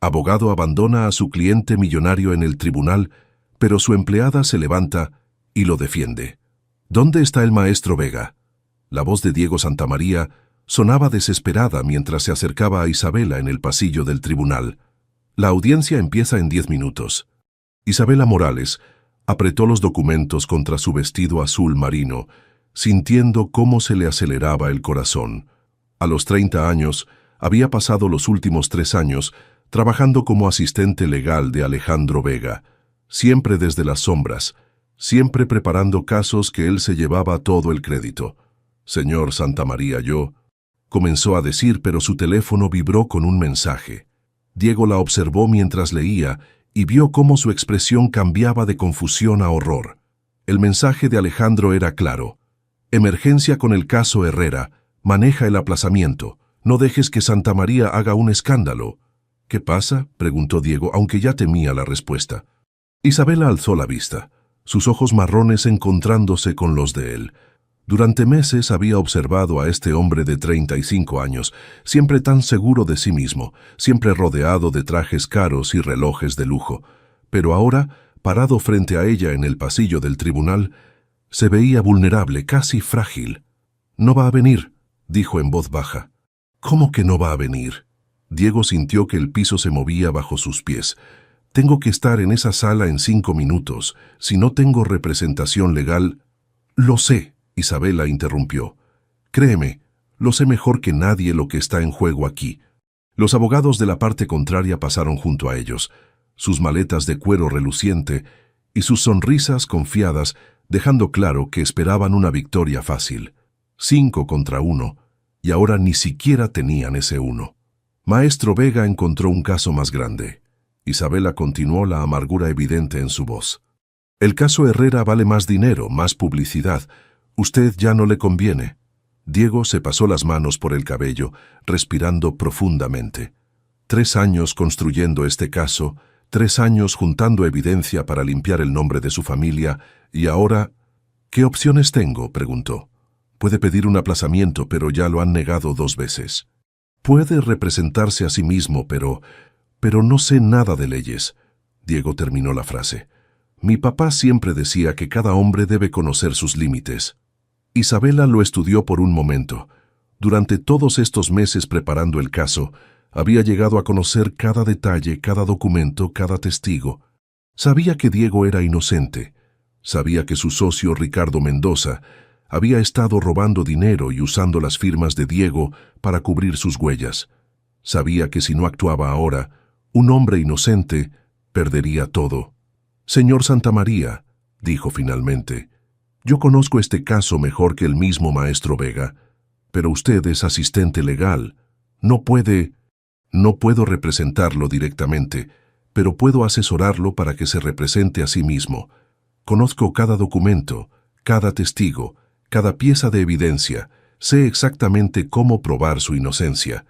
Abogado abandona a su cliente millonario en el tribunal, pero su empleada se levanta y lo defiende. ¿Dónde está el maestro Vega? La voz de Diego Santamaría sonaba desesperada mientras se acercaba a Isabela en el pasillo del tribunal. La audiencia empieza en 10 minutos. Isabela Morales apretó los documentos contra su vestido azul marino, sintiendo cómo se le aceleraba el corazón. A los 30 años, había pasado los últimos 3 años trabajando como asistente legal de Alejandro Vega, siempre desde las sombras, siempre preparando casos que él se llevaba todo el crédito. «Señor Santamaría, yo…», comenzó a decir, pero su teléfono vibró con un mensaje. Diego la observó mientras leía y vio cómo su expresión cambiaba de confusión a horror. El mensaje de Alejandro era claro. «Emergencia con el caso Herrera. Maneja el aplazamiento. No dejes que Santamaría haga un escándalo». «¿Qué pasa?», preguntó Diego, aunque ya temía la respuesta. Isabela alzó la vista, sus ojos marrones encontrándose con los de él. Durante meses había observado a este hombre de 35 años, siempre tan seguro de sí mismo, siempre rodeado de trajes caros y relojes de lujo. Pero ahora, parado frente a ella en el pasillo del tribunal, se veía vulnerable, casi frágil. «No va a venir», dijo en voz baja. «¿Cómo que no va a venir?». Diego sintió que el piso se movía bajo sus pies. «Tengo que estar en esa sala en 5 minutos. Si no tengo representación legal…». «Lo sé», Isabela interrumpió. «Créeme, lo sé mejor que nadie lo que está en juego aquí». Los abogados de la parte contraria pasaron junto a ellos, sus maletas de cuero reluciente y sus sonrisas confiadas, dejando claro que esperaban una victoria fácil. 5 contra 1, y ahora ni siquiera tenían ese 1. Maestro Vega encontró un caso más grande. Isabela continuó, la amargura evidente en su voz. «El caso Herrera vale más dinero, más publicidad. Usted ya no le conviene». Diego se pasó las manos por el cabello, respirando profundamente. 3 años construyendo este caso, 3 años juntando evidencia para limpiar el nombre de su familia, y ahora… «¿Qué opciones tengo?», preguntó. «Puede pedir un aplazamiento, pero ya lo han negado 2 veces. Puede representarse a sí mismo, pero no sé nada de leyes». Diego terminó la frase. «Mi papá siempre decía que cada hombre debe conocer sus límites». Isabela lo estudió por un momento. Durante todos estos meses preparando el caso, había llegado a conocer cada detalle, cada documento, cada testigo. Sabía que Diego era inocente. Sabía que su socio Ricardo Mendoza había estado robando dinero y usando las firmas de Diego para cubrir sus huellas. Sabía que si no actuaba ahora, un hombre inocente perdería todo. «Señor Santamaría», dijo finalmente, «yo conozco este caso mejor que el mismo maestro Vega, pero usted es asistente legal. No puedo representarlo directamente, pero puedo asesorarlo para que se represente a sí mismo. Conozco cada documento, cada testigo, cada pieza de evidencia. Sé exactamente cómo probar su inocencia».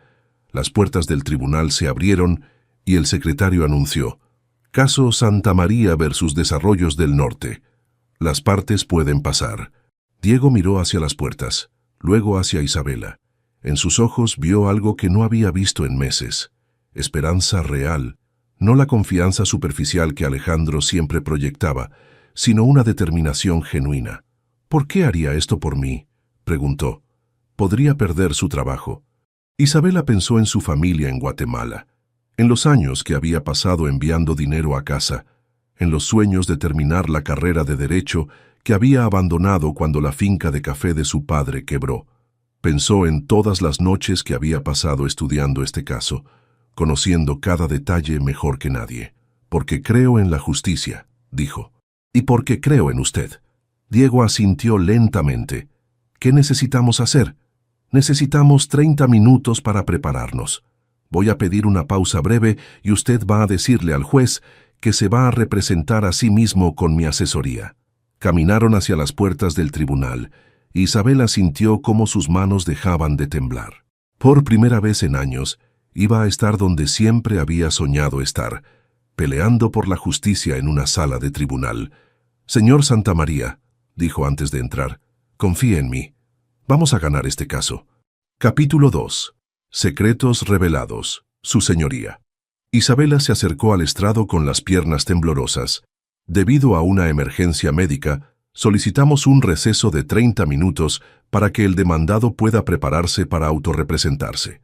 Las puertas del tribunal se abrieron y el secretario anunció: «Caso Santamaría versus Desarrollos del Norte. Las partes pueden pasar». Diego miró hacia las puertas, luego hacia Isabela. En sus ojos vio algo que no había visto en meses. Esperanza real, no la confianza superficial que Alejandro siempre proyectaba, sino una determinación genuina. «¿Por qué haría esto por mí?», preguntó. «Podría perder su trabajo». Isabela pensó en su familia en Guatemala, en los años que había pasado enviando dinero a casa, en los sueños de terminar la carrera de Derecho que había abandonado cuando la finca de café de su padre quebró. Pensó en todas las noches que había pasado estudiando este caso, conociendo cada detalle mejor que nadie. «Porque creo en la justicia», dijo. «Y porque creo en usted». Diego asintió lentamente. «¿Qué necesitamos hacer?». «Necesitamos 30 minutos para prepararnos. Voy a pedir una pausa breve y usted va a decirle al juez que se va a representar a sí mismo con mi asesoría». Caminaron hacia las puertas del tribunal. Isabela sintió cómo sus manos dejaban de temblar. Por primera vez en años, iba a estar donde siempre había soñado estar, peleando por la justicia en una sala de tribunal. «Señor Santamaría», dijo antes de entrar, «confíe en mí. Vamos a ganar este caso». Capítulo 2. Secretos revelados. Su señoría. Isabela se acercó al estrado con las piernas temblorosas. Debido a una emergencia médica, solicitamos un receso de 30 minutos para que el demandado pueda prepararse para autorrepresentarse.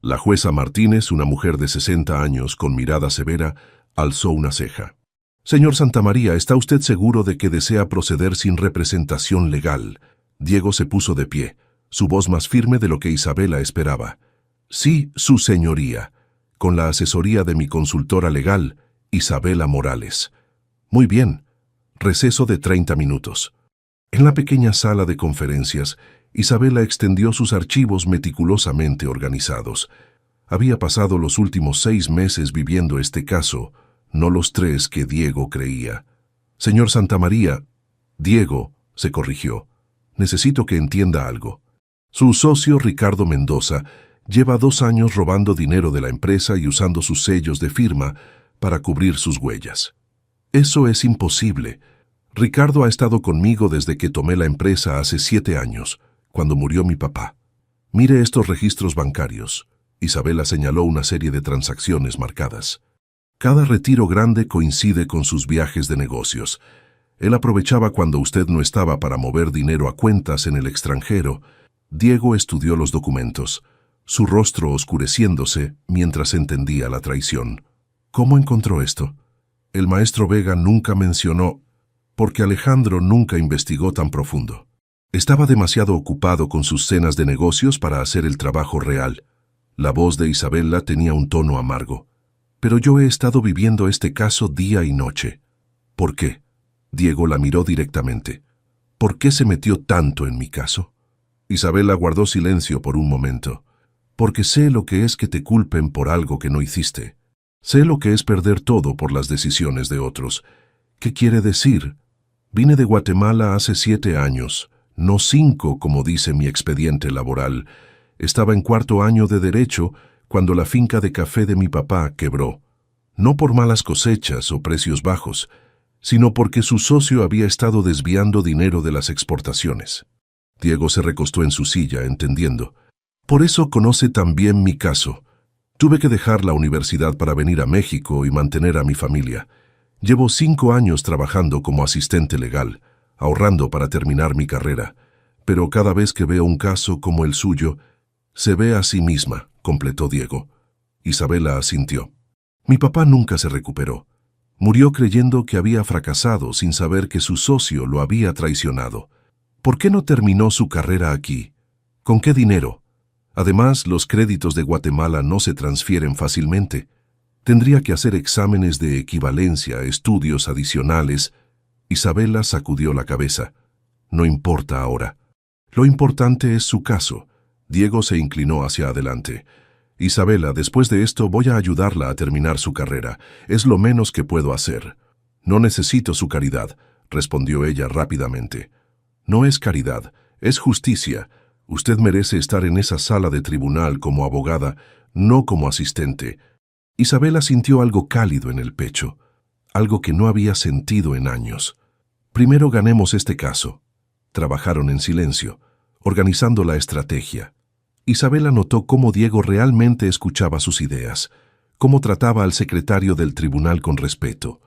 La jueza Martínez, una mujer de 60 años con mirada severa, alzó una ceja. Señor Santamaría, ¿está usted seguro de que desea proceder sin representación legal? Diego se puso de pie, su voz más firme de lo que Isabela esperaba. Sí, su señoría, con la asesoría de mi consultora legal, Isabela Morales. Muy bien, receso de 30 minutos. En la pequeña sala de conferencias, Isabela extendió sus archivos meticulosamente organizados. Había pasado los últimos 6 meses viviendo este caso, no los 3 que Diego creía. Señor Santamaría, Diego, se corrigió. Necesito que entienda algo. Su socio Ricardo Mendoza lleva 2 años robando dinero de la empresa y usando sus sellos de firma para cubrir sus huellas. Eso es imposible. Ricardo ha estado conmigo desde que tomé la empresa hace 7 años, cuando murió mi papá. Mire estos registros bancarios. Isabela señaló una serie de transacciones marcadas. Cada retiro grande coincide con sus viajes de negocios. Él aprovechaba cuando usted no estaba para mover dinero a cuentas en el extranjero. Diego estudió los documentos, su rostro oscureciéndose mientras entendía la traición. ¿Cómo encontró esto? El maestro Vega nunca mencionó, porque Alejandro nunca investigó tan profundo. Estaba demasiado ocupado con sus cenas de negocios para hacer el trabajo real. La voz de Isabela tenía un tono amargo. Pero yo he estado viviendo este caso día y noche. ¿Por qué? Diego la miró directamente. ¿Por qué se metió tanto en mi caso? Isabela guardó silencio por un momento. Porque sé lo que es que te culpen por algo que no hiciste. Sé lo que es perder todo por las decisiones de otros. ¿Qué quiere decir? Vine de Guatemala hace 7 años, no 5 como dice mi expediente laboral. Estaba en 4º año de Derecho cuando la finca de café de mi papá quebró. No por malas cosechas o precios bajos, sino porque su socio había estado desviando dinero de las exportaciones. Diego se recostó en su silla, entendiendo. Por eso conoce también mi caso. Tuve que dejar la universidad para venir a México y mantener a mi familia. Llevo 5 años trabajando como asistente legal, ahorrando para terminar mi carrera. Pero cada vez que veo un caso como el suyo, se ve a sí misma, completó Diego. Isabela asintió. Mi papá nunca se recuperó. Murió creyendo que había fracasado sin saber que su socio lo había traicionado. ¿Por qué no terminó su carrera aquí? ¿Con qué dinero? Además, los créditos de Guatemala no se transfieren fácilmente. Tendría que hacer exámenes de equivalencia, estudios adicionales. Isabela sacudió la cabeza. No importa ahora. Lo importante es su caso. Diego se inclinó hacia adelante. Isabela, después de esto voy a ayudarla a terminar su carrera. Es lo menos que puedo hacer. No necesito su caridad, respondió ella rápidamente. No es caridad, es justicia. Usted merece estar en esa sala de tribunal como abogada, no como asistente. Isabela sintió algo cálido en el pecho, algo que no había sentido en años. Primero ganemos este caso. Trabajaron en silencio, organizando la estrategia. Isabela notó cómo Diego realmente escuchaba sus ideas, cómo trataba al secretario del tribunal con respeto,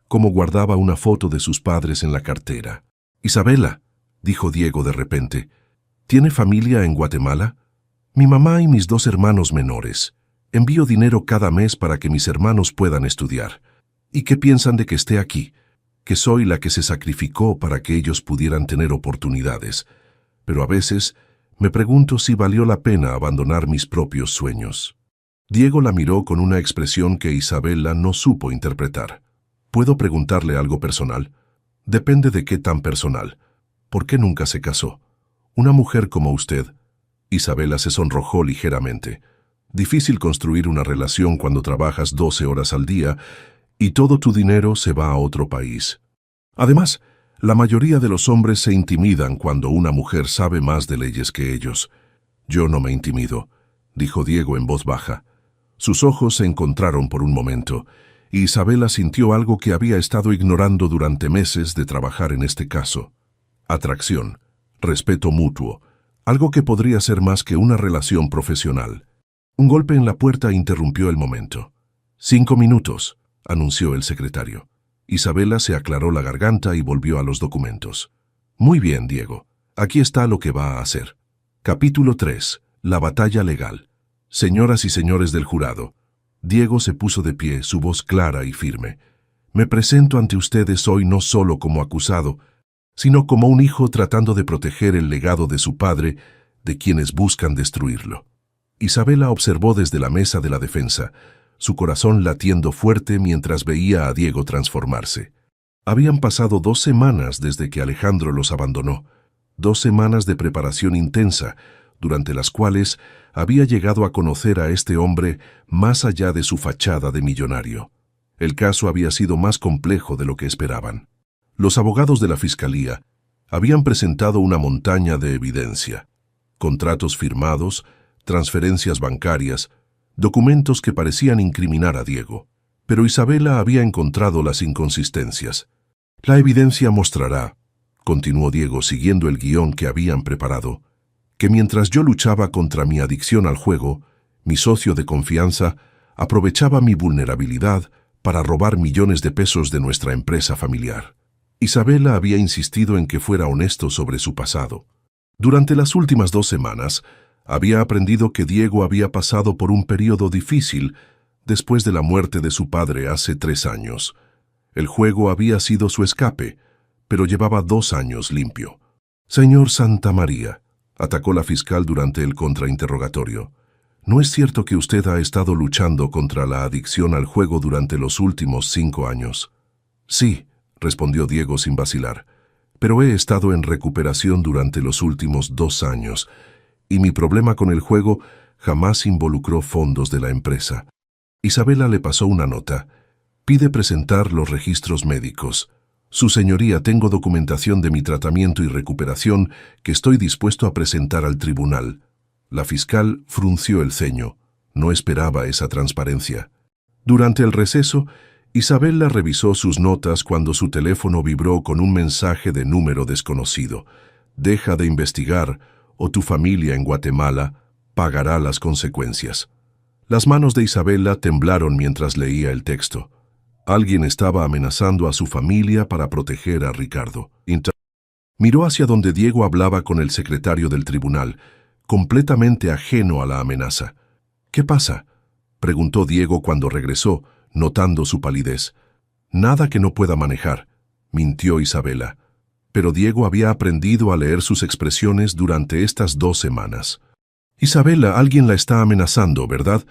cómo guardaba una foto de sus padres en la cartera. Isabela, dijo Diego de repente, ¿tiene familia en Guatemala? Mi mamá y mis 2 hermanos menores. Envío dinero cada mes para que mis hermanos puedan estudiar. ¿Y qué piensan de que esté aquí? Que soy la que se sacrificó para que ellos pudieran tener oportunidades. Pero a veces me pregunto si valió la pena abandonar mis propios sueños. Diego la miró con una expresión que Isabela no supo interpretar. ¿Puedo preguntarle algo personal? Depende de qué tan personal. ¿Por qué nunca se casó? Una mujer como usted. Isabela se sonrojó ligeramente. Difícil construir una relación cuando trabajas 12 horas al día y todo tu dinero se va a otro país. Además, la mayoría de los hombres se intimidan cuando una mujer sabe más de leyes que ellos. Yo no me intimido, dijo Diego en voz baja. Sus ojos se encontraron por un momento, y Isabela sintió algo que había estado ignorando durante meses de trabajar en este caso. Atracción, respeto mutuo, algo que podría ser más que una relación profesional. Un golpe en la puerta interrumpió el momento. 5 minutos, anunció el secretario. Isabela se aclaró la garganta y volvió a los documentos. Muy bien, Diego. Aquí está lo que va a hacer. Capítulo 3. La batalla legal. Señoras y señores del jurado. Diego se puso de pie, su voz clara y firme. Me presento ante ustedes hoy no solo como acusado, sino como un hijo tratando de proteger el legado de su padre, de quienes buscan destruirlo. Isabela observó desde la mesa de la defensa, su corazón latiendo fuerte mientras veía a Diego transformarse. Habían pasado 2 semanas desde que Alejandro los abandonó, 2 semanas de preparación intensa, durante las cuales había llegado a conocer a este hombre más allá de su fachada de millonario. El caso había sido más complejo de lo que esperaban. Los abogados de la Fiscalía habían presentado una montaña de evidencia: contratos firmados, transferencias bancarias, documentos que parecían incriminar a Diego. Pero Isabela había encontrado las inconsistencias. La evidencia mostrará, continuó Diego siguiendo el guión que habían preparado, que mientras yo luchaba contra mi adicción al juego, mi socio de confianza aprovechaba mi vulnerabilidad para robar millones de pesos de nuestra empresa familiar. Isabela había insistido en que fuera honesto sobre su pasado. Durante las últimas 2 semanas, había aprendido que Diego había pasado por un periodo difícil después de la muerte de su padre hace 3 años. El juego había sido su escape, pero llevaba 2 años limpio. Señor Santamaría, atacó la fiscal durante el contrainterrogatorio, ¿no es cierto que usted ha estado luchando contra la adicción al juego durante los últimos 5 años? Sí, respondió Diego sin vacilar, pero he estado en recuperación durante los últimos 2 años, y mi problema con el juego jamás involucró fondos de la empresa. Isabela le pasó una nota. Pide presentar los registros médicos. Su señoría, tengo documentación de mi tratamiento y recuperación que estoy dispuesto a presentar al tribunal. La fiscal frunció el ceño. No esperaba esa transparencia. Durante el receso, Isabela revisó sus notas cuando su teléfono vibró con un mensaje de número desconocido. Deja de investigar, o tu familia en Guatemala pagará las consecuencias. Las manos de Isabela temblaron mientras leía el texto. Alguien estaba amenazando a su familia para proteger a Ricardo. Miró hacia donde Diego hablaba con el secretario del tribunal, completamente ajeno a la amenaza. ¿Qué pasa?, preguntó Diego cuando regresó, notando su palidez. Nada que no pueda manejar, mintió Isabela. Pero Diego había aprendido a leer sus expresiones durante estas 2 semanas. Isabela, alguien la está amenazando, ¿verdad?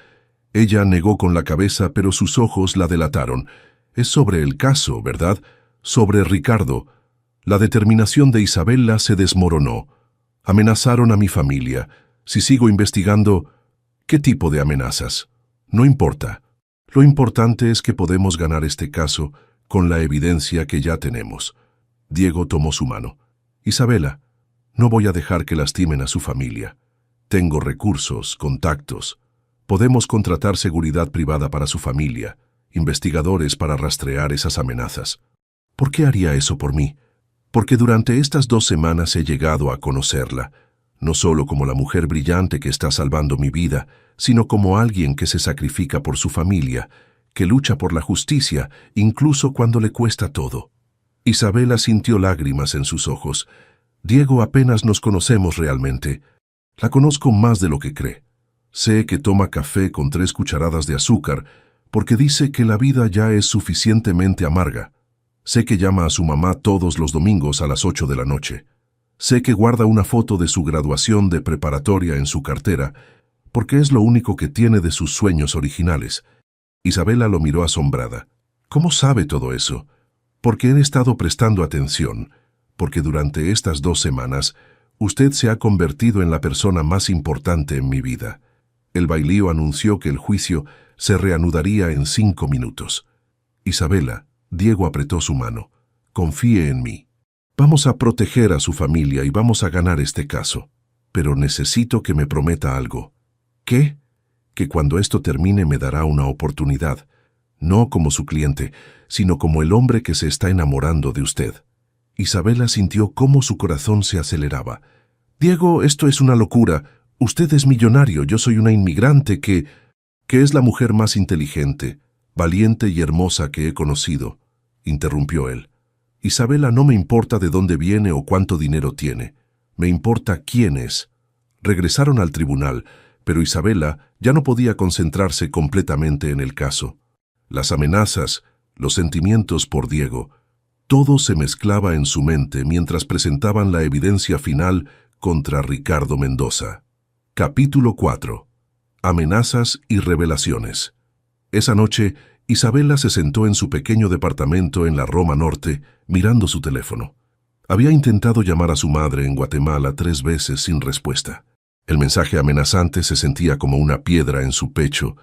Ella negó con la cabeza, pero sus ojos la delataron. Es sobre el caso, ¿verdad? Sobre Ricardo. La determinación de Isabela se desmoronó. Amenazaron a mi familia. Si sigo investigando, ¿qué tipo de amenazas? No importa. Lo importante es que podemos ganar este caso con la evidencia que ya tenemos. Diego tomó su mano. Isabela, no voy a dejar que lastimen a su familia. Tengo recursos, contactos. Podemos contratar seguridad privada para su familia, investigadores para rastrear esas amenazas. ¿Por qué haría eso por mí? Porque durante estas 2 semanas he llegado a conocerla, no solo como la mujer brillante que está salvando mi vida, sino como alguien que se sacrifica por su familia, que lucha por la justicia, incluso cuando le cuesta todo. Isabela sintió lágrimas en sus ojos. Diego, apenas nos conocemos realmente. La conozco más de lo que cree. Sé que toma café con 3 cucharadas de azúcar, porque dice que la vida ya es suficientemente amarga. Sé que llama a su mamá todos los domingos a las 8 de la noche. Sé que guarda una foto de su graduación de preparatoria en su cartera, porque es lo único que tiene de sus sueños originales. Isabela lo miró asombrada. ¿Cómo sabe todo eso? Porque he estado prestando atención, porque durante estas 2 semanas usted se ha convertido en la persona más importante en mi vida. El bailío anunció que el juicio se reanudaría en 5 minutos. Isabela, Diego apretó su mano. Confíe en mí. Vamos a proteger a su familia y vamos a ganar este caso. Pero necesito que me prometa algo. ¿Qué? Que cuando esto termine me dará una oportunidad. No como su cliente, sino como el hombre que se está enamorando de usted. Isabela sintió cómo su corazón se aceleraba. Diego, esto es una locura. Usted es millonario, yo soy una inmigrante que es la mujer más inteligente, valiente y hermosa que he conocido, interrumpió él. Isabela, no me importa de dónde viene o cuánto dinero tiene. Me importa quién es. Regresaron al tribunal, pero Isabela ya no podía concentrarse completamente en el caso. Las amenazas, los sentimientos por Diego, todo se mezclaba en su mente mientras presentaban la evidencia final contra Ricardo Mendoza. Capítulo 4. Amenazas y revelaciones. Esa noche, Isabela se sentó en su pequeño departamento en la Roma Norte, mirando su teléfono. Había intentado llamar a su madre en Guatemala 3 veces sin respuesta. El mensaje amenazante se sentía como una piedra en su pecho.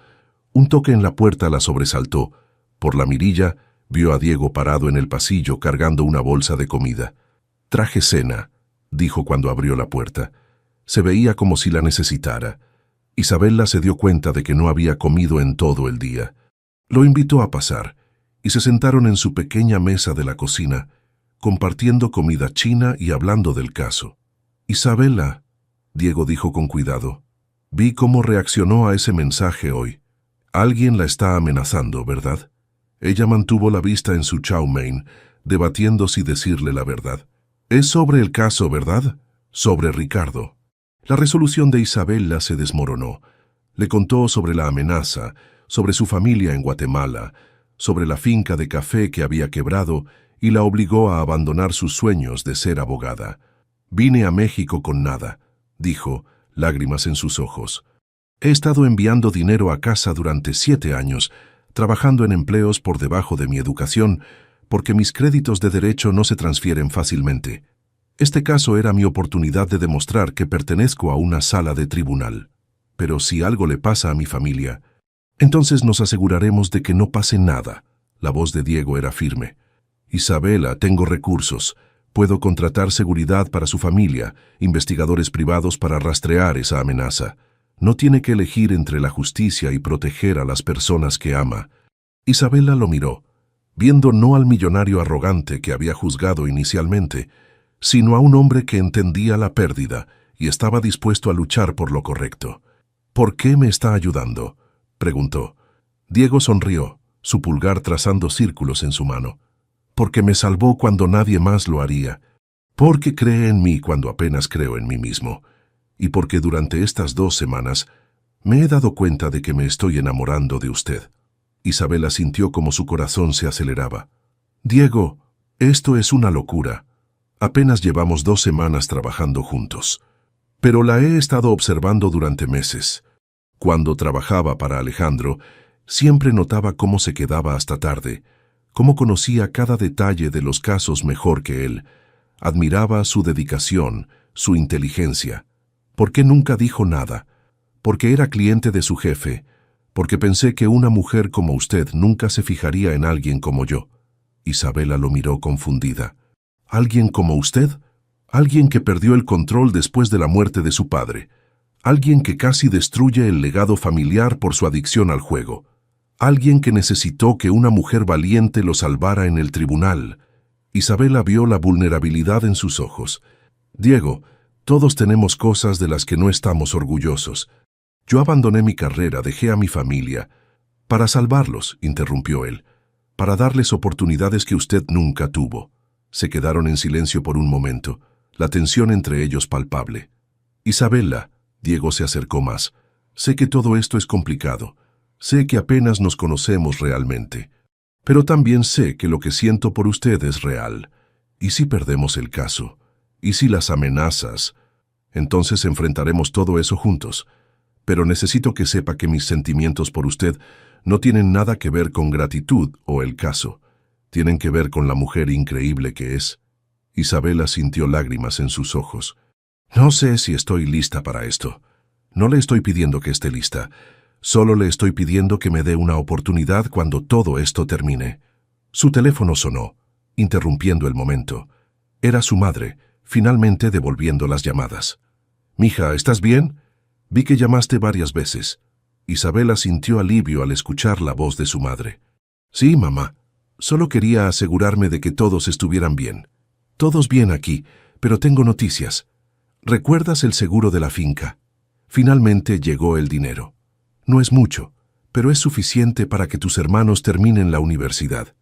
Un toque en la puerta la sobresaltó. Por la mirilla, vio a Diego parado en el pasillo cargando una bolsa de comida. «Traje cena», dijo cuando abrió la puerta. Se veía como si la necesitara. Isabela se dio cuenta de que no había comido en todo el día. Lo invitó a pasar, y se sentaron en su pequeña mesa de la cocina, compartiendo comida china y hablando del caso. «Isabela», Diego dijo con cuidado, «vi cómo reaccionó a ese mensaje hoy. Alguien la está amenazando, ¿verdad?» Ella mantuvo la vista en su chow mein, debatiendo si decirle la verdad. «Es sobre el caso, ¿verdad? Sobre Ricardo». La resolución de Isabela se desmoronó. Le contó sobre la amenaza, sobre su familia en Guatemala, sobre la finca de café que había quebrado y la obligó a abandonar sus sueños de ser abogada. «Vine a México con nada», dijo, lágrimas en sus ojos. «He estado enviando dinero a casa durante 7 años, trabajando en empleos por debajo de mi educación, porque mis créditos de derecho no se transfieren fácilmente. Este caso era mi oportunidad de demostrar que pertenezco a una sala de tribunal. Pero si algo le pasa a mi familia, entonces nos aseguraremos de que no pase nada». La voz de Diego era firme. «Isabela, tengo recursos. Puedo contratar seguridad para su familia, investigadores privados para rastrear esa amenaza. No tiene que elegir entre la justicia y proteger a las personas que ama». Isabela lo miró, viendo no al millonario arrogante que había juzgado inicialmente, sino a un hombre que entendía la pérdida y estaba dispuesto a luchar por lo correcto. «¿Por qué me está ayudando?», preguntó. Diego sonrió, su pulgar trazando círculos en su mano. «Porque me salvó cuando nadie más lo haría. Porque cree en mí cuando apenas creo en mí mismo. Y porque durante estas 2 semanas me he dado cuenta de que me estoy enamorando de usted». Isabela sintió como su corazón se aceleraba. «Diego, esto es una locura. Apenas llevamos 2 semanas trabajando juntos. Pero la he estado observando durante meses. Cuando trabajaba para Alejandro, siempre notaba cómo se quedaba hasta tarde, cómo conocía cada detalle de los casos mejor que él. Admiraba su dedicación, su inteligencia. ¿Por qué nunca dijo nada? Porque era cliente de su jefe, porque pensé que una mujer como usted nunca se fijaría en alguien como yo». Isabela lo miró confundida. «¿Alguien como usted? Alguien que perdió el control después de la muerte de su padre. Alguien que casi destruye el legado familiar por su adicción al juego. Alguien que necesitó que una mujer valiente lo salvara en el tribunal». Isabela vio la vulnerabilidad en sus ojos. «Diego, todos tenemos cosas de las que no estamos orgullosos. Yo abandoné mi carrera, dejé a mi familia. Para salvarlos», interrumpió él, «para darles oportunidades que usted nunca tuvo». Se quedaron en silencio por un momento, la tensión entre ellos palpable. «Isabela», Diego se acercó más, «sé que todo esto es complicado. Sé que apenas nos conocemos realmente. Pero también sé que lo que siento por usted es real. ¿Y si perdemos el caso? ¿Y si las amenazas? Entonces enfrentaremos todo eso juntos. Pero necesito que sepa que mis sentimientos por usted no tienen nada que ver con gratitud o el caso. Tienen que ver con la mujer increíble que es». Isabela sintió lágrimas en sus ojos. «No sé si estoy lista para esto. No le estoy pidiendo que esté lista. Solo le estoy pidiendo que me dé una oportunidad cuando todo esto termine». Su teléfono sonó, interrumpiendo el momento. Era su madre, finalmente devolviendo las llamadas. «Mija, ¿estás bien? Vi que llamaste varias veces». Isabela sintió alivio al escuchar la voz de su madre. «Sí, mamá. Solo quería asegurarme de que todos estuvieran bien. Todos bien aquí, pero tengo noticias. ¿Recuerdas el seguro de la finca? Finalmente llegó el dinero. No es mucho, pero es suficiente para que tus hermanos terminen la universidad.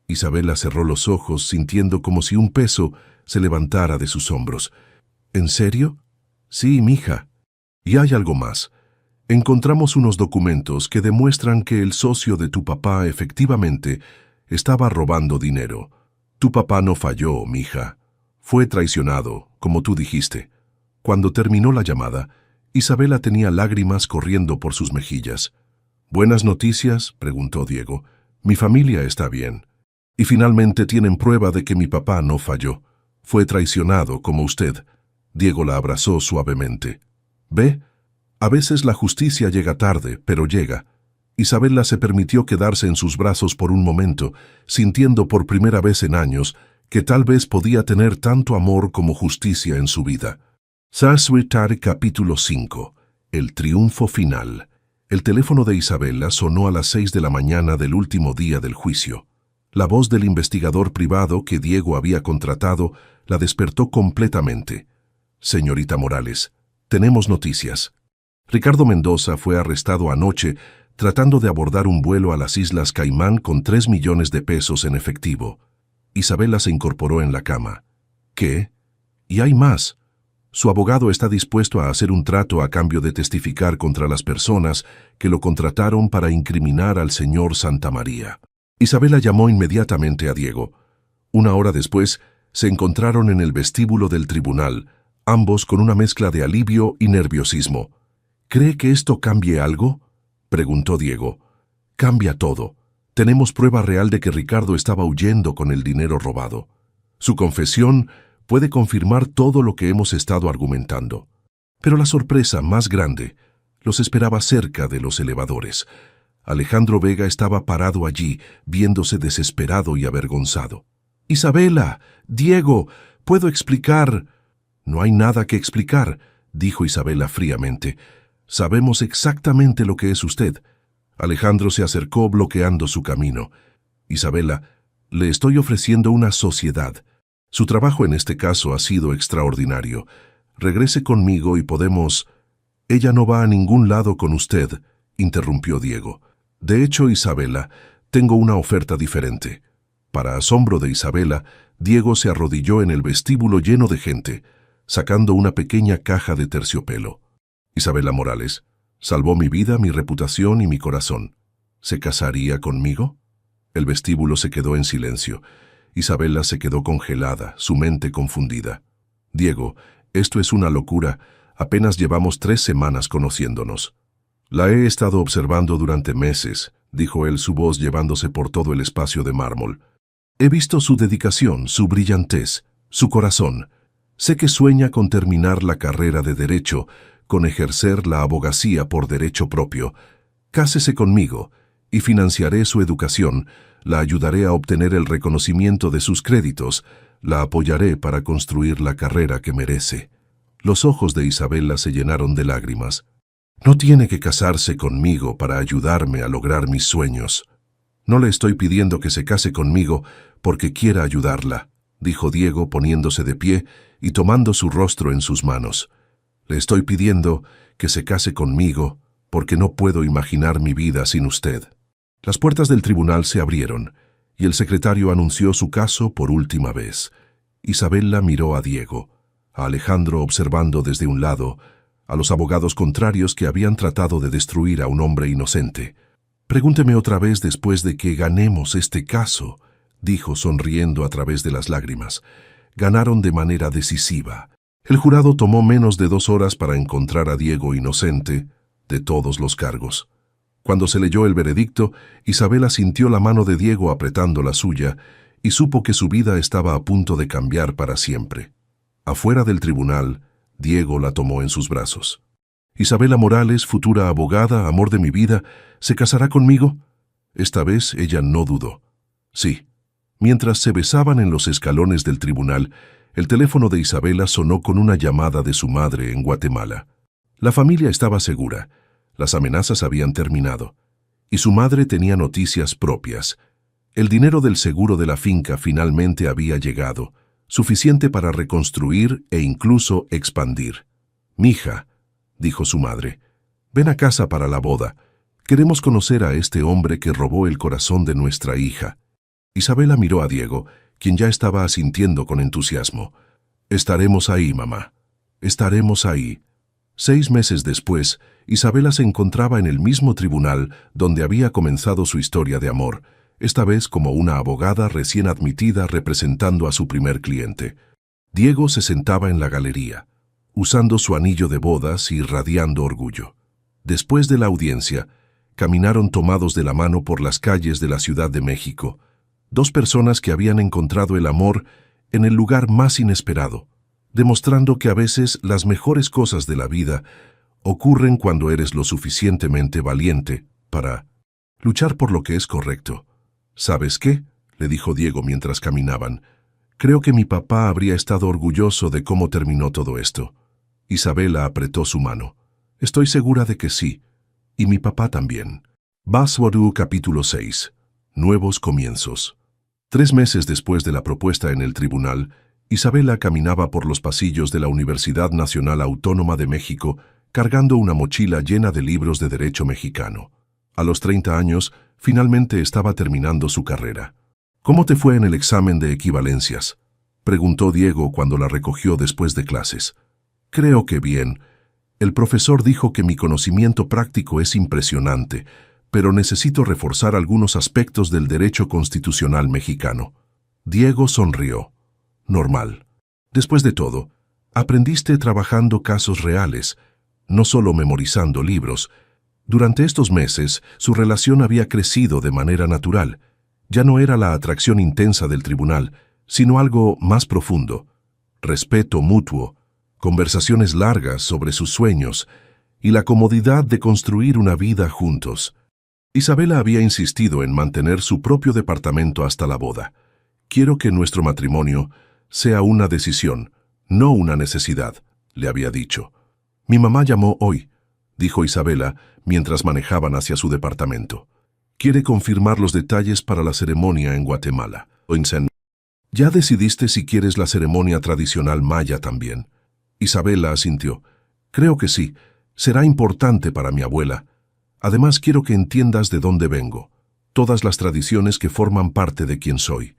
Isabela cerró los ojos, sintiendo como si un peso se levantara de sus hombros. ¿En serio? Sí, mija. Y hay algo más. Encontramos unos documentos que demuestran que el socio de tu papá efectivamente estaba robando dinero. Tu papá no falló, mija. Fue traicionado, como tú dijiste. Cuando terminó la llamada, Isabela tenía lágrimas corriendo por sus mejillas. ¿Buenas noticias?, preguntó Diego. Mi familia está bien. Y finalmente tienen prueba de que mi papá no falló. Fue traicionado, como usted. Diego la abrazó suavemente. ¿Ve? A veces la justicia llega tarde, pero llega. Isabela se permitió quedarse en sus brazos por un momento, sintiendo por primera vez en años que tal vez podía tener tanto amor como justicia en su vida. Saswitar capítulo 5. El triunfo final. El teléfono de Isabela sonó a las 6 de la mañana del último día del juicio. La voz del investigador privado que Diego había contratado la despertó completamente. Señorita Morales, tenemos noticias. Ricardo Mendoza fue arrestado anoche tratando de abordar un vuelo a las Islas Caimán con 3 millones de pesos en efectivo. Isabela se incorporó en la cama. ¿Qué? Y hay más. Su abogado está dispuesto a hacer un trato a cambio de testificar contra las personas que lo contrataron para incriminar al señor Santamaría. Isabela llamó inmediatamente a Diego. Una hora después, se encontraron en el vestíbulo del tribunal, ambos con una mezcla de alivio y nerviosismo. ¿Cree que esto cambie algo?, preguntó Diego. Cambia todo. Tenemos prueba real de que Ricardo estaba huyendo con el dinero robado. Su confesión puede confirmar todo lo que hemos estado argumentando. Pero la sorpresa más grande los esperaba cerca de los elevadores. Alejandro Vega estaba parado allí, viéndose desesperado y avergonzado. «Isabela, Diego, ¿puedo explicar?» «No hay nada que explicar», dijo Isabela fríamente. «Sabemos exactamente lo que es usted». Alejandro se acercó bloqueando su camino. «Isabela, le estoy ofreciendo una sociedad. Su trabajo en este caso ha sido extraordinario. Regrese conmigo y podemos...» «Ella no va a ningún lado con usted», interrumpió Diego. «De hecho, Isabela, tengo una oferta diferente». Para asombro de Isabela, Diego se arrodilló en el vestíbulo lleno de gente, sacando una pequeña caja de terciopelo. «Isabela Morales, salvó mi vida, mi reputación y mi corazón. ¿Se casaría conmigo?» El vestíbulo se quedó en silencio. Isabela se quedó congelada, su mente confundida. «Diego, esto es una locura. Apenas llevamos 3 semanas conociéndonos». «La he estado observando durante meses», dijo él, su voz llevándose por todo el espacio de mármol. «He visto su dedicación, su brillantez, su corazón. Sé que sueña con terminar la carrera de Derecho, con ejercer la abogacía por derecho propio. Cásese conmigo y financiaré su educación, la ayudaré a obtener el reconocimiento de sus créditos, la apoyaré para construir la carrera que merece». Los ojos de Isabela se llenaron de lágrimas. «No tiene que casarse conmigo para ayudarme a lograr mis sueños. No le estoy pidiendo que se case conmigo porque quiera ayudarla», dijo Diego poniéndose de pie y tomando su rostro en sus manos. «Le estoy pidiendo que se case conmigo porque no puedo imaginar mi vida sin usted». Las puertas del tribunal se abrieron y el secretario anunció su caso por última vez. Isabela miró a Diego, a Alejandro observando desde un lado, a los abogados contrarios que habían tratado de destruir a un hombre inocente. «Pregúnteme otra vez después de que ganemos este caso», dijo sonriendo a través de las lágrimas. Ganaron de manera decisiva. El jurado tomó menos de 2 horas para encontrar a Diego inocente de todos los cargos. Cuando se leyó el veredicto, Isabela sintió la mano de Diego apretando la suya y supo que su vida estaba a punto de cambiar para siempre. Afuera del tribunal, Diego la tomó en sus brazos. «Isabela Morales, futura abogada, amor de mi vida, ¿se casará conmigo?» Esta vez ella no dudó. «Sí». Mientras se besaban en los escalones del tribunal, el teléfono de Isabela sonó con una llamada de su madre en Guatemala. La familia estaba segura. Las amenazas habían terminado. Y su madre tenía noticias propias. El dinero del seguro de la finca finalmente había llegado, suficiente para reconstruir e incluso expandir. «Mija», dijo su madre, «ven a casa para la boda. Queremos conocer a este hombre que robó el corazón de nuestra hija. Isabela miró a Diego, quien ya estaba asintiendo con entusiasmo. Estaremos ahí, mamá. Estaremos ahí. 6 meses después, Isabela se encontraba en el mismo tribunal donde había comenzado su historia de amor, esta vez como una abogada recién admitida representando a su primer cliente. Diego se sentaba en la galería, usando su anillo de bodas y radiando orgullo. Después de la audiencia, caminaron tomados de la mano por las calles de la Ciudad de México, dos personas que habían encontrado el amor en el lugar más inesperado, demostrando que a veces las mejores cosas de la vida ocurren cuando eres lo suficientemente valiente para luchar por lo que es correcto. ¿Sabes qué?, le dijo Diego mientras caminaban. Creo que mi papá habría estado orgulloso de cómo terminó todo esto. Isabela apretó su mano. Estoy segura de que sí. Y mi papá también. Baswaru capítulo 6. Nuevos comienzos. 3 meses después de la propuesta en el tribunal, Isabela caminaba por los pasillos de la Universidad Nacional Autónoma de México cargando una mochila llena de libros de derecho mexicano. A los 30 años, finalmente estaba terminando su carrera. ¿Cómo te fue en el examen de equivalencias?, preguntó Diego cuando la recogió después de clases. Creo que bien. El profesor dijo que mi conocimiento práctico es impresionante, pero necesito reforzar algunos aspectos del derecho constitucional mexicano. Diego sonrió. Normal. Después de todo, aprendiste trabajando casos reales, no solo memorizando libros. Durante estos meses, su relación había crecido de manera natural. Ya no era la atracción intensa del tribunal, sino algo más profundo. Respeto mutuo, conversaciones largas sobre sus sueños y la comodidad de construir una vida juntos. Isabela había insistido en mantener su propio departamento hasta la boda. Quiero que nuestro matrimonio sea una decisión, no una necesidad, le había dicho. Mi mamá llamó hoy, dijo Isabela mientras manejaban hacia su departamento. Quiere confirmar los detalles para la ceremonia en Guatemala. ¿Ya decidiste si quieres la ceremonia tradicional maya también? Isabela asintió. Creo que sí. Será importante para mi abuela. Además, quiero que entiendas de dónde vengo. Todas las tradiciones que forman parte de quien soy.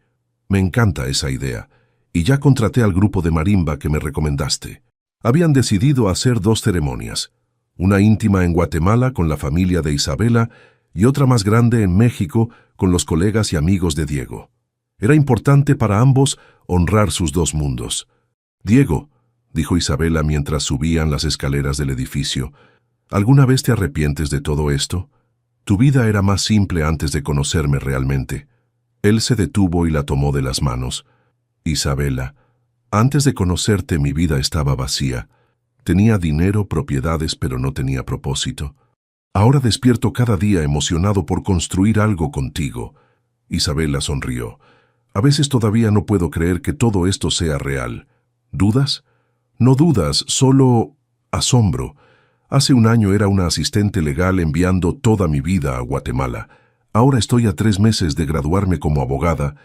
Me encanta esa idea. Y ya contraté al grupo de marimba que me recomendaste. Habían decidido hacer 2 ceremonias. Una íntima en Guatemala con la familia de Isabela y otra más grande en México con los colegas y amigos de Diego. Era importante para ambos honrar sus 2 mundos. Diego, dijo Isabela mientras subían las escaleras del edificio, ¿alguna vez te arrepientes de todo esto? Tu vida era más simple antes de conocerme realmente. Él se detuvo y la tomó de las manos. Isabela, antes de conocerte mi vida estaba vacía. Tenía dinero, propiedades, pero no tenía propósito. Ahora despierto cada día emocionado por construir algo contigo. Isabela sonrió. A veces todavía no puedo creer que todo esto sea real. ¿Dudas? No dudas, solo asombro. Hace un año era una asistente legal enviando toda mi vida a Guatemala. Ahora estoy a 3 meses de graduarme como abogada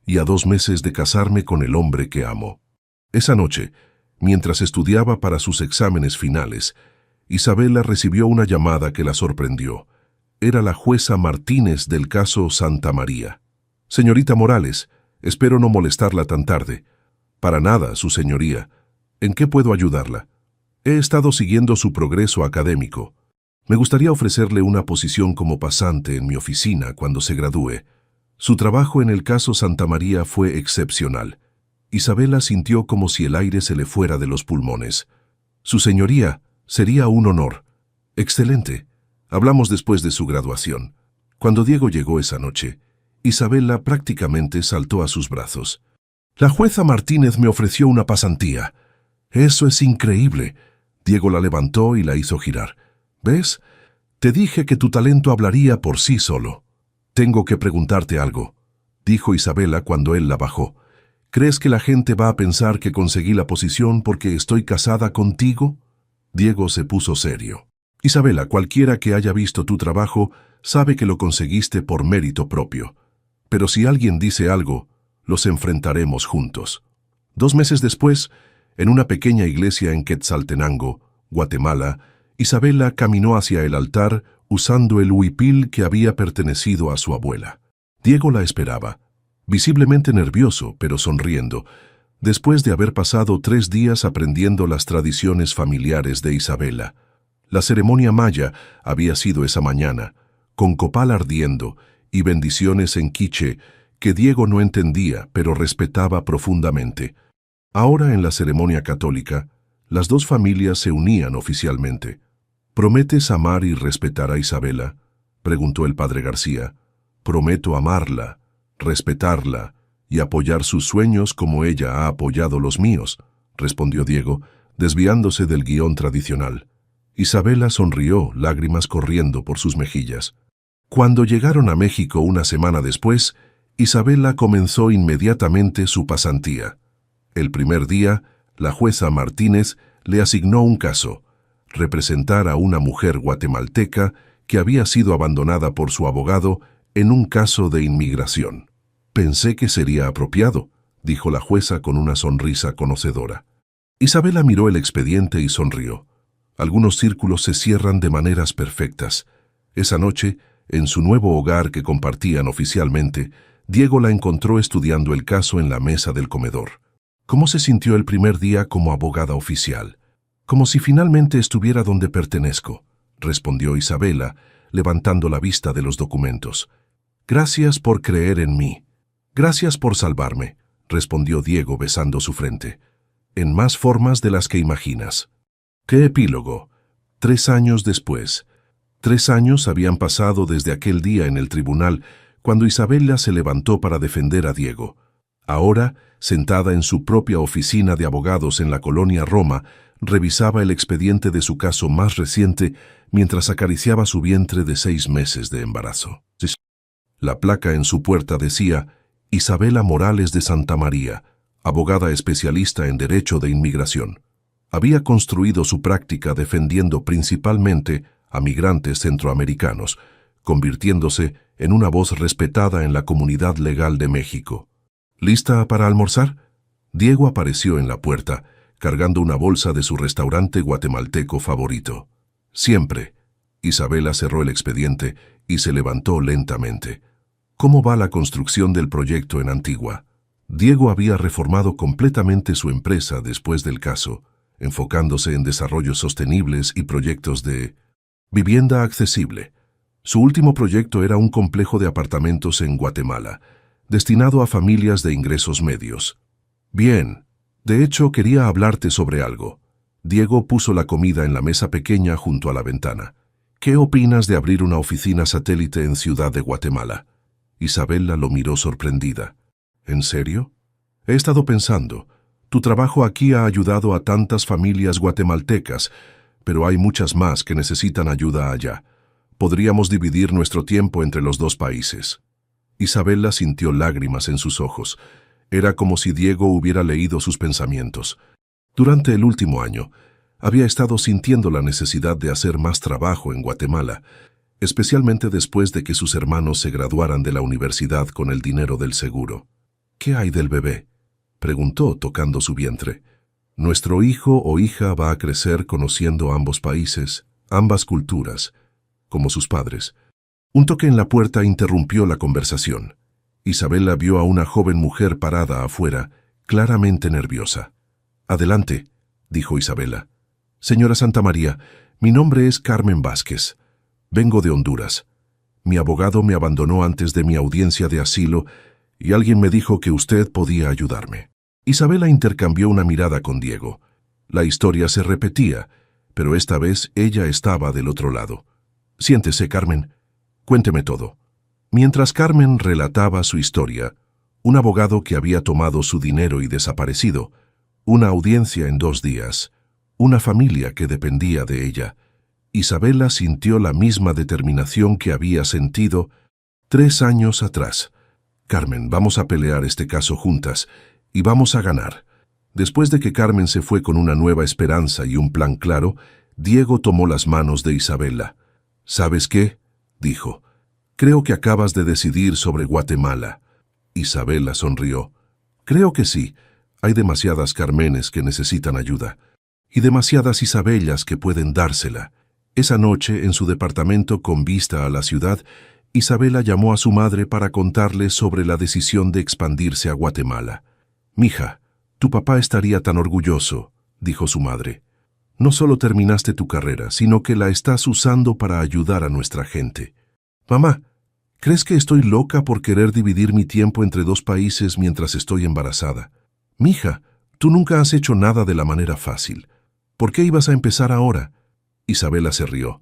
y a 2 meses de casarme con el hombre que amo. Esa noche, mientras estudiaba para sus exámenes finales, Isabela recibió una llamada que la sorprendió. Era la jueza Martínez del caso Santa María. Señorita Morales, espero no molestarla tan tarde. Para nada, su señoría. ¿En qué puedo ayudarla? He estado siguiendo su progreso académico. Me gustaría ofrecerle una posición como pasante en mi oficina cuando se gradúe. Su trabajo en el caso Santa María fue excepcional. Isabela sintió como si el aire se le fuera de los pulmones. Su señoría, sería un honor. Excelente. Hablamos después de su graduación. Cuando Diego llegó esa noche, Isabela prácticamente saltó a sus brazos. La jueza Martínez me ofreció una pasantía. Eso es increíble. Diego la levantó y la hizo girar. ¿Ves? Te dije que tu talento hablaría por sí solo. Tengo que preguntarte algo, dijo Isabela cuando él la bajó. ¿Crees que la gente va a pensar que conseguí la posición porque estoy casada contigo? Diego se puso serio. Isabela, cualquiera que haya visto tu trabajo sabe que lo conseguiste por mérito propio. Pero si alguien dice algo, los enfrentaremos juntos. 2 meses después, en una pequeña iglesia en Quetzaltenango, Guatemala, Isabela caminó hacia el altar usando el huipil que había pertenecido a su abuela. Diego la esperaba, visiblemente nervioso, pero sonriendo, después de haber pasado 3 días aprendiendo las tradiciones familiares de Isabela. La ceremonia maya había sido esa mañana, con copal ardiendo y bendiciones en quiché que Diego no entendía, pero respetaba profundamente. Ahora, en la ceremonia católica, las dos familias se unían oficialmente. ¿Prometes amar y respetar a Isabela?, preguntó el padre García. Prometo amarla, respetarla y apoyar sus sueños como ella ha apoyado los míos, respondió Diego, desviándose del guión tradicional. Isabela sonrió, lágrimas corriendo por sus mejillas. Cuando llegaron a México una semana después, Isabela comenzó inmediatamente su pasantía. El primer día, la jueza Martínez le asignó un caso: representar a una mujer guatemalteca que había sido abandonada por su abogado en un caso de inmigración. Pensé que sería apropiado, dijo la jueza con una sonrisa conocedora. Isabela miró el expediente y sonrió. Algunos círculos se cierran de maneras perfectas. Esa noche, en su nuevo hogar que compartían oficialmente, Diego la encontró estudiando el caso en la mesa del comedor. ¿Cómo se sintió el primer día como abogada oficial? Como si finalmente estuviera donde pertenezco, respondió Isabela, levantando la vista de los documentos. Gracias por creer en mí. Gracias por salvarme, respondió Diego besando su frente. En más formas de las que imaginas. ¿Qué epílogo? 3 años después. 3 años habían pasado desde aquel día en el tribunal, cuando Isabela se levantó para defender a Diego. Ahora, sentada en su propia oficina de abogados en la colonia Roma, revisaba el expediente de su caso más reciente mientras acariciaba su vientre de 6 meses de embarazo. La placa en su puerta decía: Isabela Morales de Santamaría, abogada especialista en Derecho de Inmigración. Había construido su práctica defendiendo principalmente a migrantes centroamericanos, convirtiéndose en una voz respetada en la comunidad legal de México. ¿Lista para almorzar? Diego apareció en la puerta, cargando una bolsa de su restaurante guatemalteco favorito. Siempre. Isabela cerró el expediente y se levantó lentamente. ¿Cómo va la construcción del proyecto en Antigua? Diego había reformado completamente su empresa después del caso, enfocándose en desarrollos sostenibles y proyectos de vivienda accesible. Su último proyecto era un complejo de apartamentos en Guatemala, destinado a familias de ingresos medios. Bien, de hecho quería hablarte sobre algo. Diego puso la comida en la mesa pequeña junto a la ventana. ¿Qué opinas de abrir una oficina satélite en Ciudad de Guatemala? Isabela lo miró sorprendida. ¿En serio? He estado pensando. Tu trabajo aquí ha ayudado a tantas familias guatemaltecas, pero hay muchas más que necesitan ayuda allá. Podríamos dividir nuestro tiempo entre los 2 países. Isabela sintió lágrimas en sus ojos. Era como si Diego hubiera leído sus pensamientos. Durante el último año, había estado sintiendo la necesidad de hacer más trabajo en Guatemala, especialmente después de que sus hermanos se graduaran de la universidad con el dinero del seguro. ¿Qué hay del bebé?, preguntó tocando su vientre. Nuestro hijo o hija va a crecer conociendo ambos países, ambas culturas, como sus padres. Un toque en la puerta interrumpió la conversación. Isabela vio a una joven mujer parada afuera, claramente nerviosa. Adelante, dijo Isabela. Señora Santamaría, mi nombre es Carmen Vázquez. Vengo de Honduras. Mi abogado me abandonó antes de mi audiencia de asilo y alguien me dijo que usted podía ayudarme. Isabela intercambió una mirada con Diego. La historia se repetía, pero esta vez ella estaba del otro lado. Siéntese, Carmen. Cuénteme todo. Mientras Carmen relataba su historia, un abogado que había tomado su dinero y desaparecido, una audiencia en 2 días, una familia que dependía de ella, Isabela sintió la misma determinación que había sentido 3 años atrás. Carmen, vamos a pelear este caso juntas y vamos a ganar. Después de que Carmen se fue con una nueva esperanza y un plan claro, Diego tomó las manos de Isabela. ¿Sabes qué?, dijo. Creo que acabas de decidir sobre Guatemala. Isabela sonrió. Creo que sí. Hay demasiadas Carmenes que necesitan ayuda y demasiadas Isabellas que pueden dársela. Esa noche, en su departamento con vista a la ciudad, Isabela llamó a su madre para contarle sobre la decisión de expandirse a Guatemala. «Mija, tu papá estaría tan orgulloso», dijo su madre. «No solo terminaste tu carrera, sino que la estás usando para ayudar a nuestra gente». «Mamá, ¿crees que estoy loca por querer dividir mi tiempo entre dos países mientras estoy embarazada? Mija, tú nunca has hecho nada de la manera fácil. ¿Por qué ibas a empezar ahora?» Isabela se rió.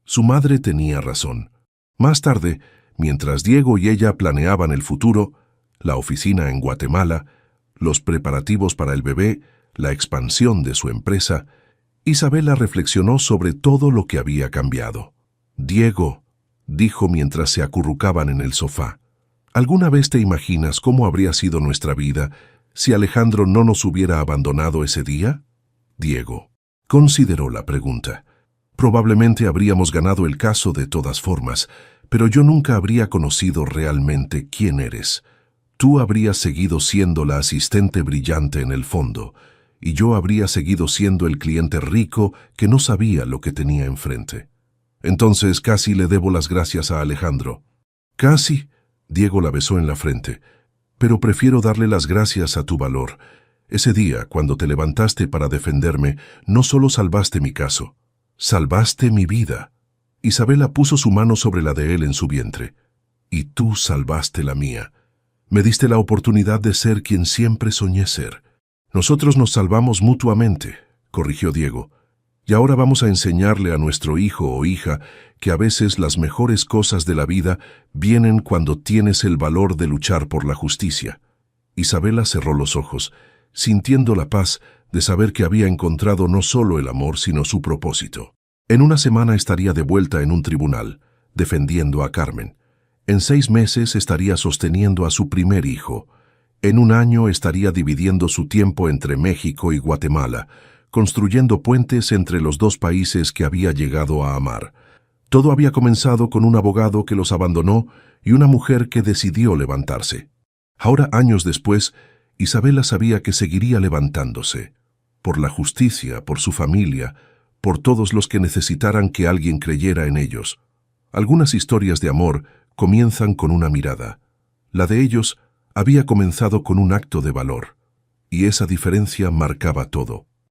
Su madre tenía razón. Más tarde, mientras Diego y ella planeaban el futuro, la oficina en Guatemala, los preparativos para el bebé, la expansión de su empresa, Isabela reflexionó sobre todo lo que había cambiado. «Diego», dijo mientras se acurrucaban en el sofá, «¿alguna vez te imaginas cómo habría sido nuestra vida si Alejandro no nos hubiera abandonado ese día?» Diego consideró la pregunta. «Probablemente habríamos ganado el caso de todas formas, pero yo nunca habría conocido realmente quién eres. Tú habrías seguido siendo la asistente brillante en el fondo, y yo habría seguido siendo el cliente rico que no sabía lo que tenía enfrente. Entonces casi le debo las gracias a Alejandro». «Casi», Diego la besó en la frente, «pero prefiero darle las gracias a tu valor. Ese día, cuando te levantaste para defenderme, no solo salvaste mi caso, salvaste mi vida». Isabela puso su mano sobre la de él en su vientre. «Y tú salvaste la mía. Me diste la oportunidad de ser quien siempre soñé ser». «Nosotros nos salvamos mutuamente», corrigió Diego. «Y ahora vamos a enseñarle a nuestro hijo o hija que a veces las mejores cosas de la vida vienen cuando tienes el valor de luchar por la justicia». Isabela cerró los ojos, sintiendo la paz de saber que había encontrado no solo el amor, sino su propósito. En una semana estaría de vuelta en un tribunal, defendiendo a Carmen. En 6 meses estaría sosteniendo a su primer hijo. En un año estaría dividiendo su tiempo entre México y Guatemala, construyendo puentes entre los dos países que había llegado a amar. Todo había comenzado con un abogado que los abandonó y una mujer que decidió levantarse. Ahora, años después, Isabela sabía que seguiría levantándose, por la justicia, por su familia, por todos los que necesitaran que alguien creyera en ellos. Algunas historias de amor comienzan con una mirada. La de ellos había comenzado con un acto de valor, y esa diferencia marcaba todo.